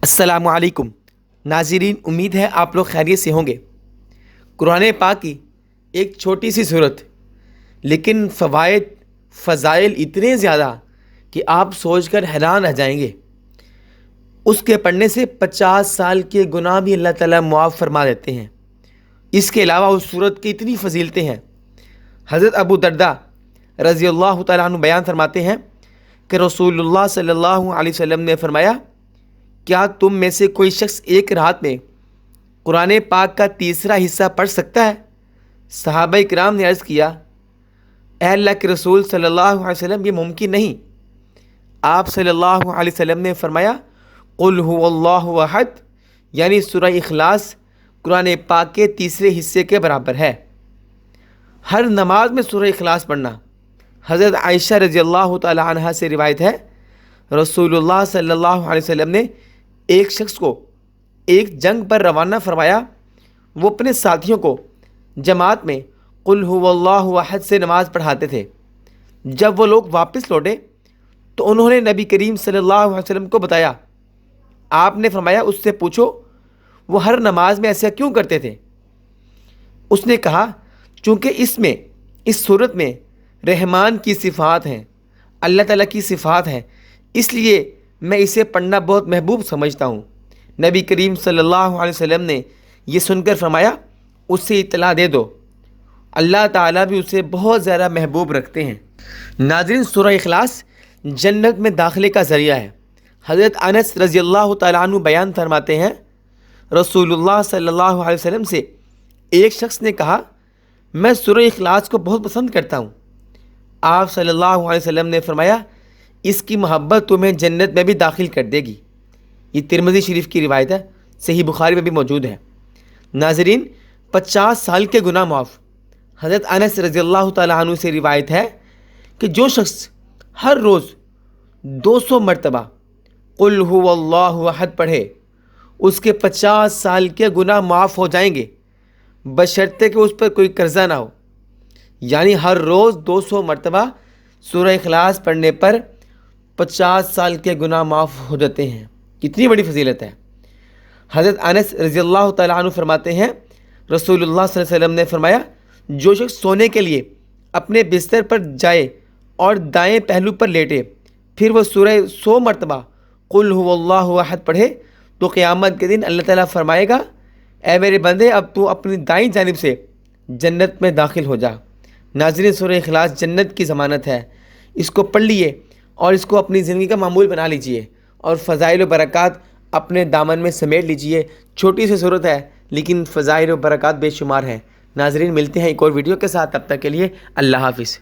السلام علیکم ناظرین، امید ہے آپ لوگ خیریت سے ہوں گے۔ قرآن پاک کی ایک چھوٹی سی صورت لیکن فوائد فضائل اتنے زیادہ کہ آپ سوچ کر حیران رہ جائیں گے۔ اس کے پڑھنے سے 50 سال کے گناہ بھی اللہ تعالیٰ معاف فرما دیتے ہیں۔ اس کے علاوہ اس صورت کی اتنی فضیلتیں ہیں۔ حضرت ابو درداء رضی اللہ تعالیٰ عنہ بیان فرماتے ہیں کہ رسول اللہ صلی اللہ علیہ وسلم نے فرمایا، کیا تم میں سے کوئی شخص ایک رات میں قرآن پاک کا تیسرا حصہ پڑھ سکتا ہے؟ صحابہ کرام نے عرض کیا، اے اللہ کے رسول صلی اللہ علیہ وسلم، یہ ممکن نہیں۔ آپ صلی اللہ علیہ وسلم نے فرمایا، قل هو اللہ احد، یعنی سورہ اخلاص قرآن پاک کے تیسرے حصے کے برابر ہے۔ ہر نماز میں سورہ اخلاص پڑھنا۔ حضرت عائشہ رضی اللہ تعالی عنہا سے روایت ہے، رسول اللہ صلی اللہ علیہ وسلم نے ایک شخص کو ایک جنگ پر روانہ فرمایا۔ وہ اپنے ساتھیوں کو جماعت میں قل هو اللہ احد سے نماز پڑھاتے تھے۔ جب وہ لوگ واپس لوٹے تو انہوں نے نبی کریم صلی اللہ علیہ وسلم کو بتایا۔ آپ نے فرمایا، اس سے پوچھو وہ ہر نماز میں ایسا کیوں کرتے تھے؟ اس نے کہا، چونکہ اس صورت میں رحمان کی صفات ہیں، اللہ تعالیٰ کی صفات ہیں، اس لیے میں اسے پڑھنا بہت محبوب سمجھتا ہوں۔ نبی کریم صلی اللہ علیہ وسلم نے یہ سن کر فرمایا، اس سے اطلاع دے دو، اللہ تعالیٰ بھی اسے بہت زیادہ محبوب رکھتے ہیں۔ ناظرین، سورہ اخلاص جنت میں داخلے کا ذریعہ ہے۔ حضرت انس رضی اللہ تعالیٰ عنہ بیان فرماتے ہیں، رسول اللہ صلی اللہ علیہ وسلم سے ایک شخص نے کہا، میں سورہ اخلاص کو بہت پسند کرتا ہوں۔ آپ صلی اللہ علیہ وسلم نے فرمایا، اس کی محبت تمہیں جنت میں بھی داخل کر دے گی۔ یہ ترمذی شریف کی روایت ہے، صحیح بخاری میں بھی موجود ہے۔ ناظرین، 50 سال کے گناہ معاف۔ حضرت انس رضی اللہ تعالیٰ عنہ سے روایت ہے کہ جو شخص ہر روز 200 مرتبہ قل هو اللہ احد پڑھے، اس کے 50 سال کے گناہ معاف ہو جائیں گے، بشرطے کہ اس پر کوئی قرضہ نہ ہو۔ یعنی ہر روز 200 مرتبہ سورہ اخلاص پڑھنے پر 50 سال کے گناہ معاف ہو جاتے ہیں۔ کتنی بڑی فضیلت ہے۔ حضرت انس رضی اللہ تعالیٰ عنہ فرماتے ہیں، رسول اللہ صلی اللہ علیہ وسلم نے فرمایا، جو شخص سونے کے لیے اپنے بستر پر جائے اور دائیں پہلو پر لیٹے، پھر وہ سورہ 100 مرتبہ قل هو اللہ احد پڑھے، تو قیامت کے دن اللہ تعالیٰ فرمائے گا، اے میرے بندے، اب تو اپنی دائیں جانب سے جنت میں داخل ہو جا۔ ناظرین، سورہ اخلاص جنت کی ضمانت ہے۔ اس کو پڑھ لیے اور اس کو اپنی زندگی کا معمول بنا لیجئے اور فضائل و برکات اپنے دامن میں سمیٹ لیجئے۔ چھوٹی سی صورت ہے لیکن فضائل و برکات بے شمار ہیں۔ ناظرین، ملتے ہیں ایک اور ویڈیو کے ساتھ، تب تک کے لیے اللہ حافظ۔